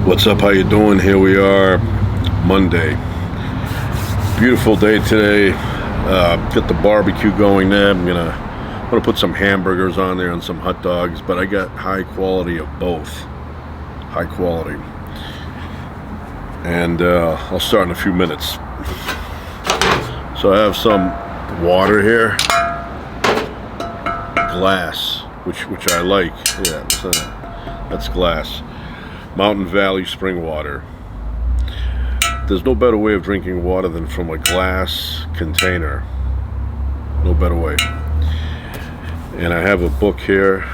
What's up? How you doing? Here we are, Monday. Beautiful day today. Got the barbecue going there. I'm gonna put some hamburgers on there and some hot dogs, but I got high quality of both. High quality. And I'll start in a few minutes. So I have some water here, glass, which I like. Yeah, that's glass. Mountain Valley spring water. There's no better way of drinking water than from a glass container. No better way. And I have a book here.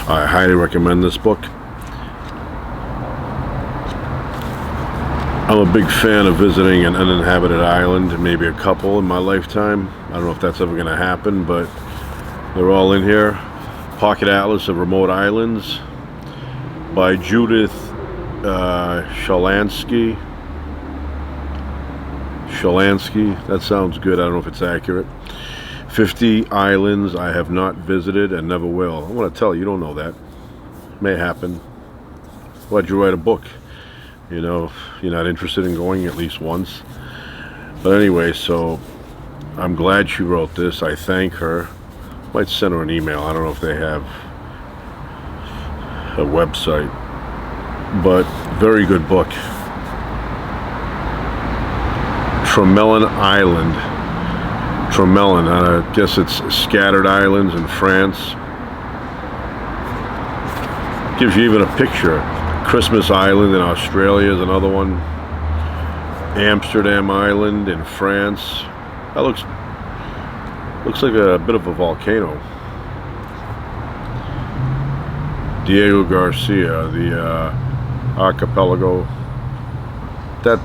I highly recommend this book. I'm a big fan of visiting an uninhabited island, maybe a couple in my lifetime. I don't know if that's ever going to happen, but they're all in here. Pocket Atlas of Remote Islands by Judith Shalansky. That sounds good. I don't know if it's accurate. 50 islands I have not visited and never will. I want to tell you, you don't know that. May happen. Why'd you write a book? You know, you're not interested in going at least once. But anyway, so I'm glad she wrote this. I thank her. Might send her an email. I don't know if they have a website, but very good book. Tromelin Island. Tromelin, I guess it's scattered islands in France. Gives you even a picture. Christmas Island in Australia is another one. Amsterdam Island in France. That looks like a bit of a volcano. Diego Garcia, the archipelago. That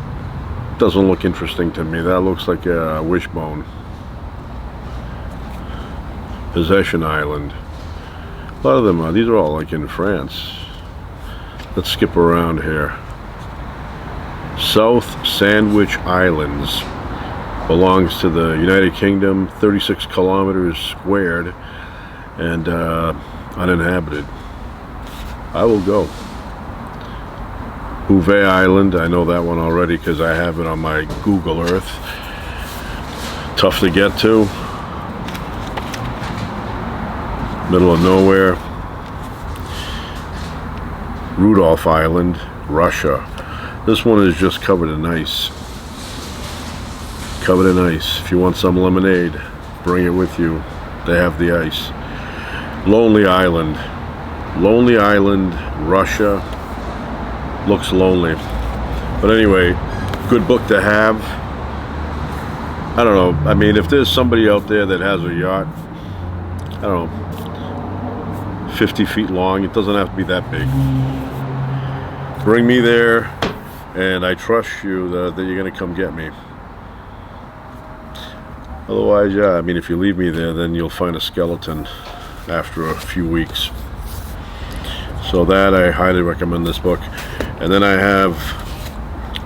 doesn't look interesting to me. That looks like a wishbone. Possession Island. A lot of them are. These are all like in France. Let's skip around here. South Sandwich Islands. Belongs to the United Kingdom, 36 kilometers squared and uninhabited. I will go. Bouvet Island, I know that one already because I have it on my Google Earth. Tough to get to. Middle of nowhere. Rudolph Island, Russia. This one is just covered in ice. Covered in ice. If you want some lemonade, bring it with you. They have the ice. Lonely Island. Lonely Island, Russia. Looks lonely. But anyway, good book to have. I don't know. I mean, if there's somebody out there that has a yacht, I don't know, 50 feet long, it doesn't have to be that big. Bring me there, and I trust you that you're going to come get me. Otherwise, yeah, I mean, if you leave me there, then you'll find a skeleton after a few weeks. So that, I highly recommend this book. And then I have, I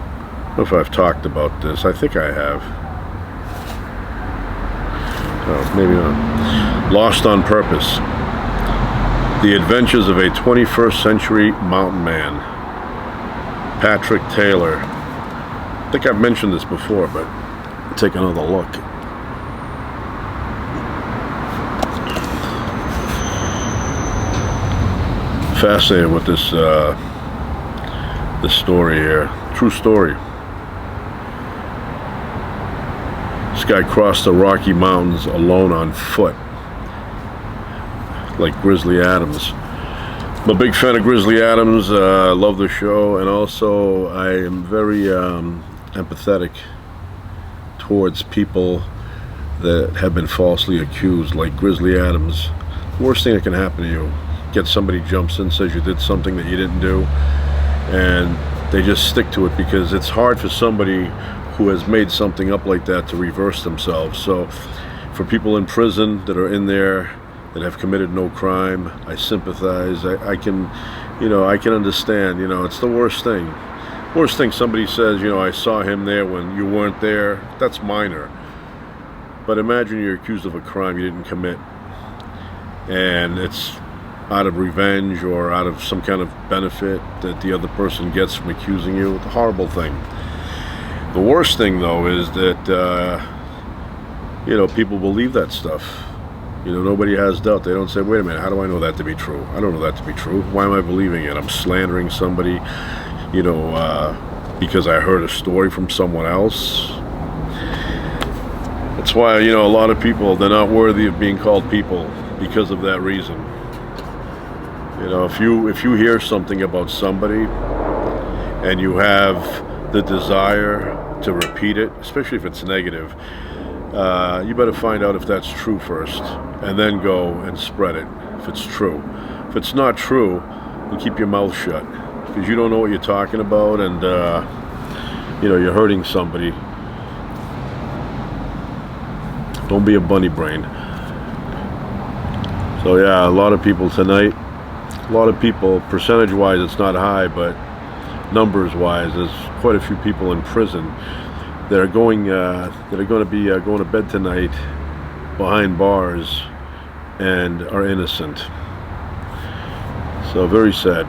don't know if I've talked about this. I think I have. Oh, maybe not. Lost on Purpose. The Adventures of a 21st Century Mountain Man. Patrick Taylor. I think I've mentioned this before, but take another look. Fascinated with this story here. True story. This guy crossed the Rocky Mountains alone on foot, like Grizzly Adams. I'm a big fan of Grizzly Adams. I love the show, and also I am very empathetic towards people that have been falsely accused, like Grizzly Adams. The worst thing that can happen to you. Get somebody jumps in, says you did something that you didn't do, and they just stick to it because it's hard for somebody who has made something up like that to reverse themselves. So for people in prison that are in there that have committed no crime, I sympathize. I can understand. It's the worst thing. Worst thing somebody says, I saw him there when you weren't there. That's minor. But imagine you're accused of a crime you didn't commit, and it's out of revenge or out of some kind of benefit that the other person gets from accusing you. It's a horrible thing. The worst thing, though, is that people believe that stuff. Nobody has doubt. They don't say, wait a minute, how do I know that to be true? I don't know that to be true. Why am I believing it? I'm slandering somebody, because I heard a story from someone else. That's why, a lot of people, they're not worthy of being called people because of that reason. If you hear something about somebody and you have the desire to repeat it, especially if it's negative, you better find out if that's true first, and then go and spread it if it's true. If it's not true, you keep your mouth shut, because you don't know what you're talking about, and you're hurting somebody. Don't be a bunny brain. So yeah, a lot of people tonight, percentage-wise it's not high, but numbers-wise, there's quite a few people in prison that are going to be going to bed tonight behind bars and are innocent. So very sad.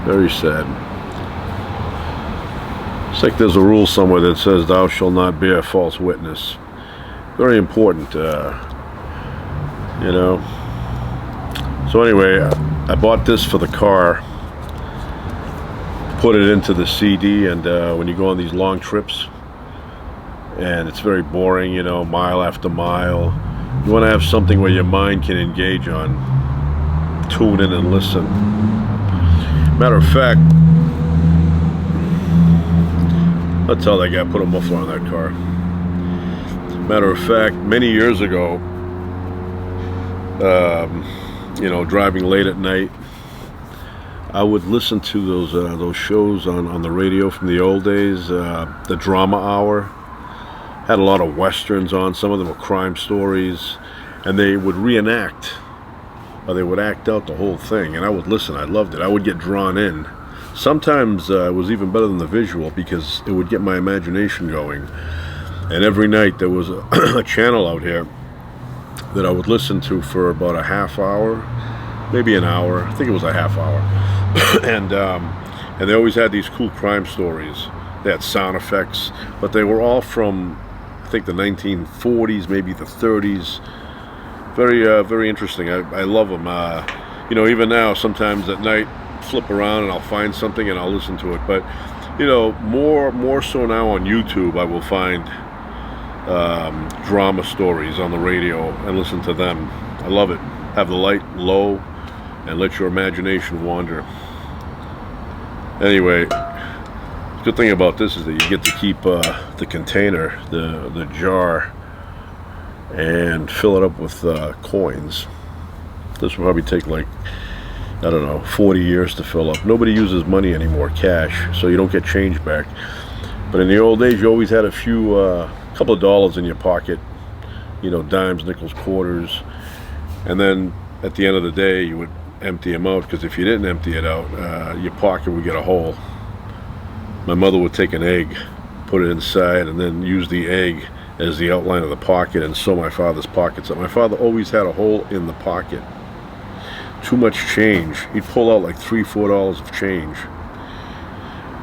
Very sad. It's like there's a rule somewhere that says thou shalt not bear false witness. Very important, So anyway, I bought this for the car, put it into the CD, and when you go on these long trips, and it's very boring, mile after mile, you want to have something where your mind can engage on. Tune in and listen. Matter of fact, I'll tell that guy, put a muffler on that car. Matter of fact, many years ago, driving late at night, I would listen to those shows on the radio from the old days. The Drama Hour had a lot of westerns on. Some of them were crime stories, and they would reenact, or they would act out the whole thing. And I would listen. I loved it. I would get drawn in. Sometimes it was even better than the visual, because it would get my imagination going. And every night there was a channel out here that I would listen to for about a half hour, maybe an hour. I think it was a half hour. and they always had these cool crime stories. They had sound effects, but they were all from, I think, the 1940s, maybe the 30s. Very, very interesting. I love them. Even now, sometimes at night, flip around and I'll find something and I'll listen to it. But more so now on YouTube, I will find drama stories on the radio and listen to them. I love it. Have the light low and let your imagination wander. Anyway, the good thing about this is that you get to keep the container, the jar, and fill it up with coins. This will probably take 40 years to fill up. Nobody uses money anymore, cash, so you don't get change back. But in the old days, you always had a couple of dollars in your pocket, dimes, nickels, quarters, and then at the end of the day, you would empty them out, because if you didn't empty it out, your pocket would get a hole. My mother would take an egg, put it inside, and then use the egg as the outline of the pocket and sew my father's pockets up. My father always had a hole in the pocket. Too much change. He'd pull out like $3-4 of change.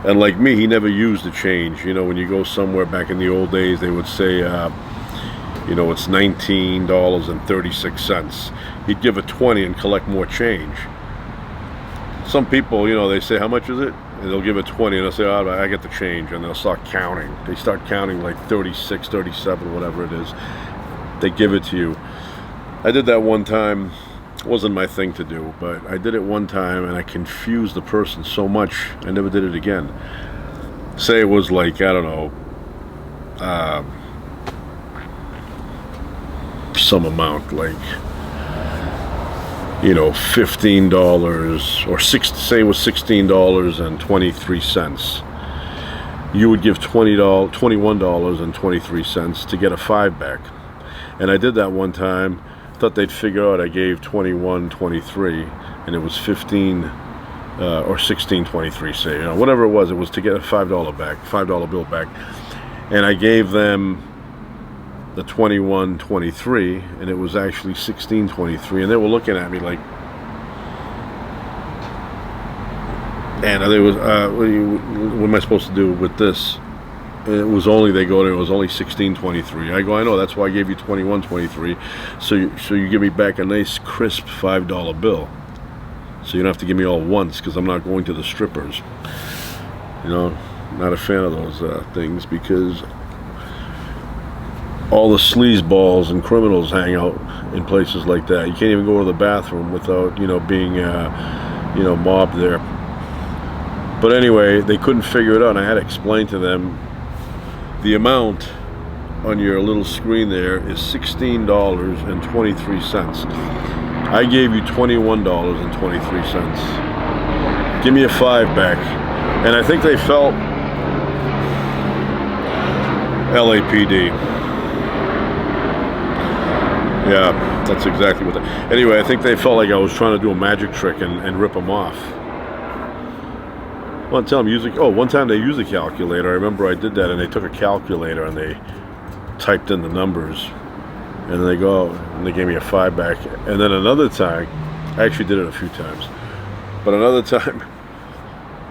And like me, he never used the change. When you go somewhere back in the old days, they would say, it's $19.36. He'd give a 20 and collect more change. Some people, they say, how much is it? And they'll give a 20 and they'll say, oh, I get the change. And they'll start counting. They start counting like 36, 37, whatever it is. They give it to you. I did that one time. It wasn't my thing to do, but I did it one time and I confused the person so much, I never did it again. Say it was like, I don't know, some amount, like, $15 or say it was $16.23. You would give $21.23 to get a 5 back. And I did that one time. Thought they'd figure out I gave $21.23 and it was 15 or $16.23, say, whatever it was to get a $5 bill back. And I gave them the 21.23, and it was actually 16.23, and they were looking at me like, and they was, what am I supposed to do with this? And it was only, they go there, it was only 16.23. I go, I know, that's why I gave you 21.23, so you give me back a nice crisp $5 bill, so you don't have to give me all once, because I'm not going to the strippers. You know, not a fan of those things, because all the sleazeballs and criminals hang out in places like that. You can't even go to the bathroom without, you know, being, you know, mobbed there. But anyway, they couldn't figure it out, and I had to explain to them the amount on your little screen there is $16.23. I gave you $21.23. Give me a $5 back. And I think they felt, LAPD. Yeah, that's exactly what they... Anyway, I think they felt like I was trying to do a magic trick and rip them off. Well, tell them using... Oh, one time they used a calculator. I remember I did that, and they took a calculator and they typed in the numbers. And they go, and they gave me a $5 back. And then another time, I actually did it a few times. But another time,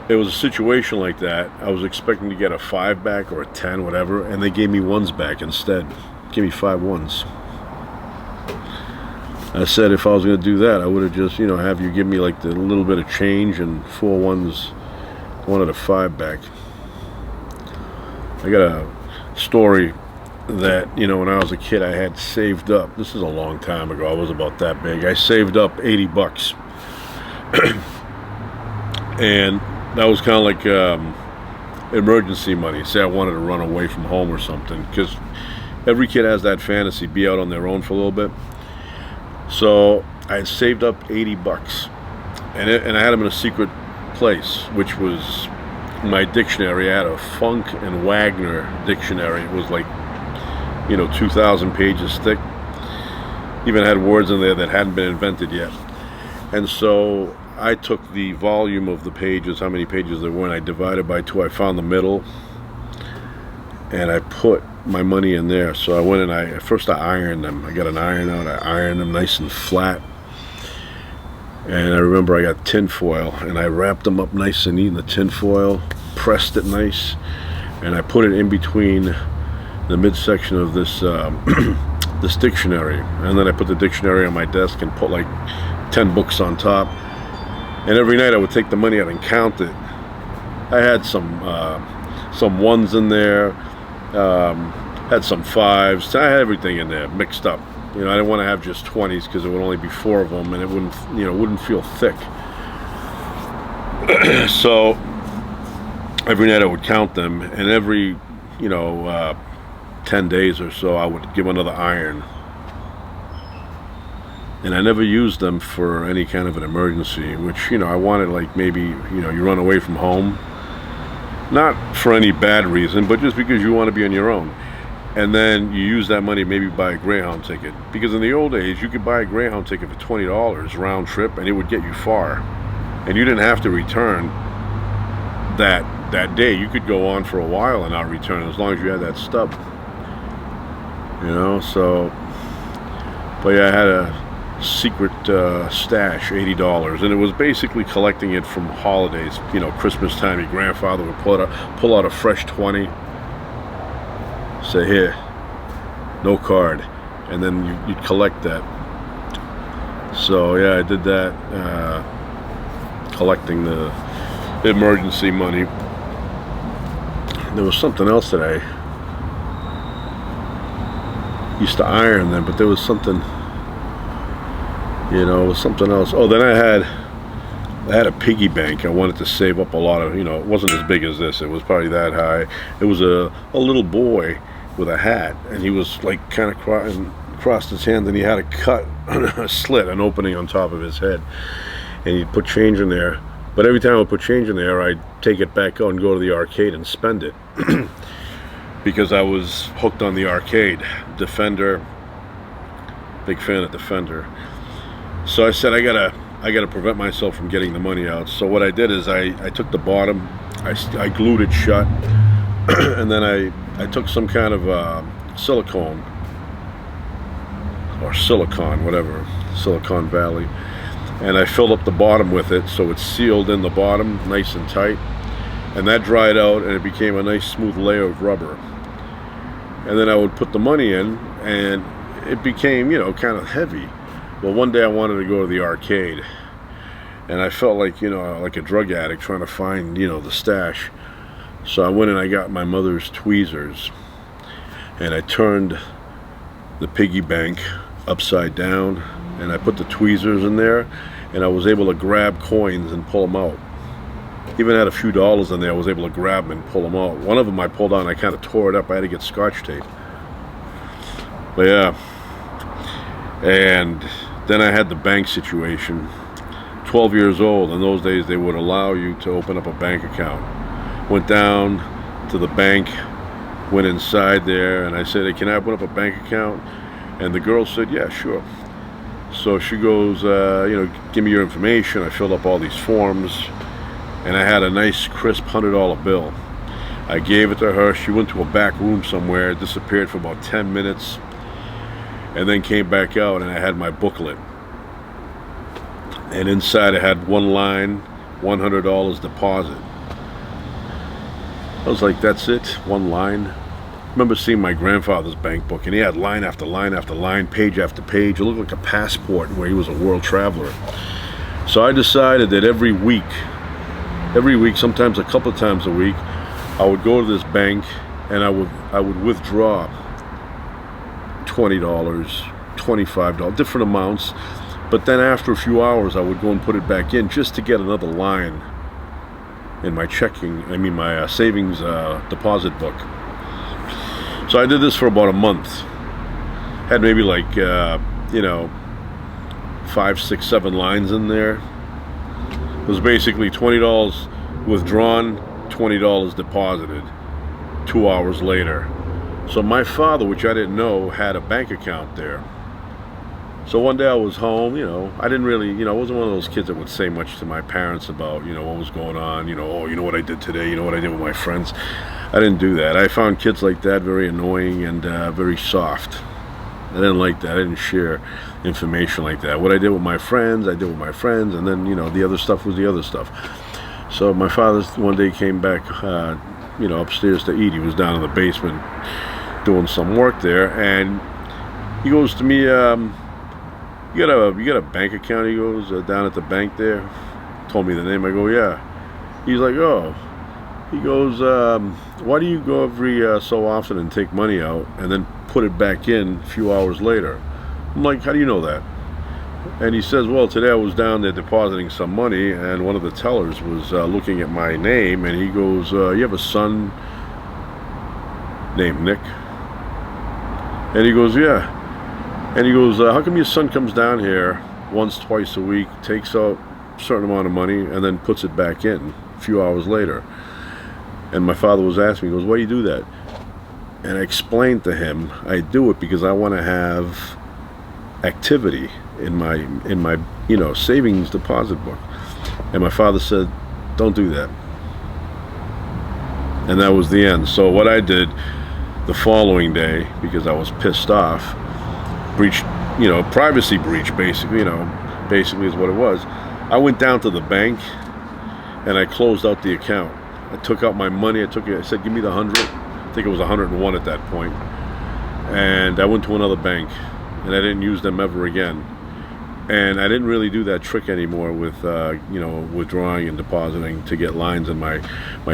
it was a situation like that. I was expecting to get a $5 back or a 10, whatever, and they gave me ones back instead. Gave me 5 ones. I said if I was going to do that, I would have just, you know, have you give me like the little bit of change and 4 ones, wanted a $5 back. I got a story that, you know, when I was a kid, I had saved up. This is a long time ago. I was about that big. I saved up 80 bucks. And that was kind of like emergency money. Say I wanted to run away from home or something, because every kid has that fantasy, be out on their own for a little bit. So I had saved up 80 bucks, and I had them in a secret place, which was my dictionary. I had a Funk and Wagner dictionary. It was like, you know, 2,000 pages thick. Even had words in there that hadn't been invented yet. And so I took the volume of the pages, how many pages there were, and I divided by 2. I found the middle, and I put my money in there. So I went and first I ironed them. I got an iron out. I ironed them nice and flat. And I remember I got tin foil, and I wrapped them up nice and neat in the tin foil, pressed it nice, and I put it in between the midsection of this this dictionary. And then I put the dictionary on my desk and put like 10 books on top. And every night I would take the money out and count it. I had some ones in there, had some 5s. I had everything in there mixed up. You know, I didn't want to have just 20s, because it would only be 4 of them, and it wouldn't, you know, wouldn't feel thick. So every night I would count them, and every, you know, 10 days or so I would give another iron. And I never used them for any kind of an emergency, which, you know, I wanted, like, maybe, you know, you run away from home, not for any bad reason, but just because you want to be on your own. And then you use that money, maybe buy a Greyhound ticket, because in the old days you could buy a Greyhound ticket for $20 round trip, and it would get you far, and you didn't have to return that day. You could go on for a while and not return, as long as you had that stub, you know. So, but yeah, I had a secret stash, $80, and it was basically collecting it from holidays. You know, Christmas time, your grandfather would pull out a fresh 20, say, here, no card, and then you'd collect that. So yeah, I did that, collecting the emergency money. There was something else that I used to iron them, but there was something, you know, it was something else. Oh, then I had a piggy bank. I wanted to save up a lot of, you know, it wasn't as big as this. It was probably that high. It was a little boy with a hat, and he was like kind of crossed his hand, and he had a cut, a slit, an opening on top of his head, and he'd put change in there. But every time I would put change in there, I'd take it back out and go to the arcade and spend it. Because I was hooked on the arcade. Defender, big fan of Defender. So I said, I gotta prevent myself from getting the money out. So what I did is I took the bottom, I glued it shut, and then I took some kind of silicone or Silicon, whatever, Silicon Valley. And I filled up the bottom with it, so it's sealed in the bottom, nice and tight. And that dried out, and it became a nice smooth layer of rubber. And then I would put the money in, and it became, kind of heavy. Well, one day I wanted to go to the arcade, and I felt like, like a drug addict trying to find, the stash. So I went and I got my mother's tweezers, and I turned the piggy bank upside down, and I put the tweezers in there, and I was able to grab coins and pull them out. Even had a few dollars in there, I was able to grab them and pull them out. One of them I pulled out and I kind of tore it up. I had to get Scotch tape. But yeah. And then I had the bank situation. 12 years old. In those days, they would allow you to open up a bank account. Went down to the bank, went inside there, and I said, "Hey, can I open up a bank account?" And the girl said, "Yeah, sure." So she goes, "Give me your information." I filled up all these forms, and I had a nice crisp $100 bill. I gave it to her. She went to a back room somewhere, disappeared for about 10 minutes, and then came back out, and I had my booklet. And inside I had one line, $100 deposit. I was like, that's it? One line? I remember seeing my grandfather's bank book, and he had line after line after line, page after page. It looked like a passport where he was a world traveler. So I decided that every week, sometimes a couple of times a week, I would go to this bank and I would withdraw $20, $25, different amounts. But then after a few hours, I would go and put it back in just to get another line in my my savings deposit book. So I did this for about a month. Had maybe like, 5, 6, 7 lines in there. It was basically $20 withdrawn, $20 deposited 2 hours later. So my father, which I didn't know, had a bank account there. So one day I was home, I didn't really, I wasn't one of those kids that would say much to my parents about, what was going on, what I did today, what I did with my friends. I didn't do that. I found kids like that very annoying and very soft. I didn't like that. I didn't share information like that. What I did with my friends, I did with my friends, and then, the other stuff was the other stuff. So my father one day came back, upstairs to eat. He was down in the basement doing some work there, and he goes to me, you got a bank account? He goes, down at the bank there. Told me the name. I go, yeah. He's like, oh. He goes, why do you go every so often and take money out and then put it back in a few hours later? I'm like, how do you know that? And he says, well, today I was down there depositing some money, and one of the tellers was looking at my name, and he goes, you have a son named Nick? And he goes, yeah. And he goes, how come your son comes down here once, twice a week, takes out a certain amount of money, and then puts it back in a few hours later? And my father was asking me, he goes, why do you do that? And I explained to him, I do it because I want to have activity in my savings deposit book. And my father said, don't do that. And that was the end. So what I did the following day, because I was pissed off, privacy breach, basically is what it was. I went down to the bank and I closed out the account. I took out my money. I said, give me the 100. I think it was 101 at that point. And I went to another bank, and I didn't use them ever again. And I didn't really do that trick anymore with, withdrawing and depositing to get lines in my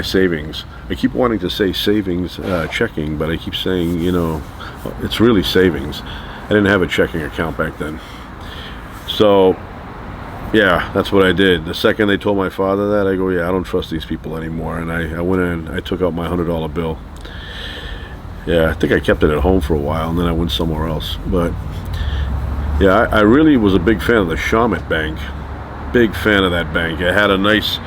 savings. I keep wanting to say savings checking, but I keep saying, it's really savings. I didn't have a checking account back then. So, yeah, that's what I did. The second they told my father that, I go, yeah, I don't trust these people anymore. And I went in, I took out my $100 bill. Yeah, I think I kept it at home for a while, and then I went somewhere else. But, yeah, I really was a big fan of the Shawmut Bank. Big fan of that bank. It had a nice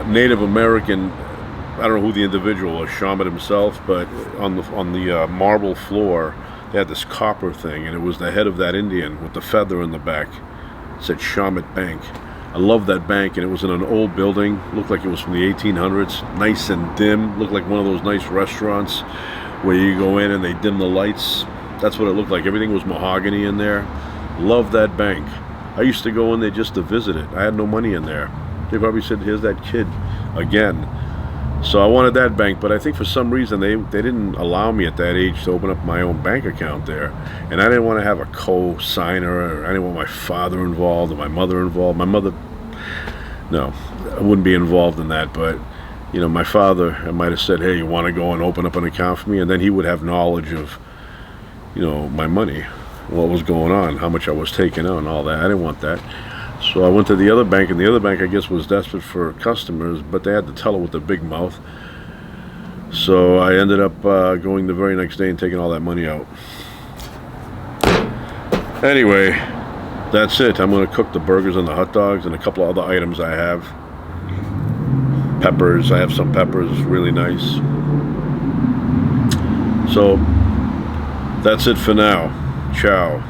Native American, I don't know who the individual was, Shawmut himself, but on the marble floor, they had this copper thing, and it was the head of that Indian with the feather in the back. It said Shawmut Bank. I loved that bank, and it was in an old building. Looked like it was from the 1800s. Nice and dim. Looked like one of those nice restaurants where you go in and they dim the lights. That's what it looked like. Everything was mahogany in there. Loved that bank. I used to go in there just to visit it. I had no money in there. They probably said, here's that kid again. So I wanted that bank, but I think for some reason they didn't allow me at that age to open up my own bank account there. And I didn't want to have a co-signer, or I didn't want my father involved or my mother involved. My mother, no, I wouldn't be involved in that, but you know, my father, I might have said, hey, you want to go and open up an account for me? And then he would have knowledge of, you know, my money, what was going on, how much I was taking out and all that. I didn't want that. So I went to the other bank, and the other bank, I guess, was desperate for customers, but they had the teller with the big mouth. So I ended up going the very next day and taking all that money out. Anyway, that's it. I'm going to cook the burgers and the hot dogs and a couple of other items I have. Peppers. I have some peppers, really nice. So that's it for now. Ciao.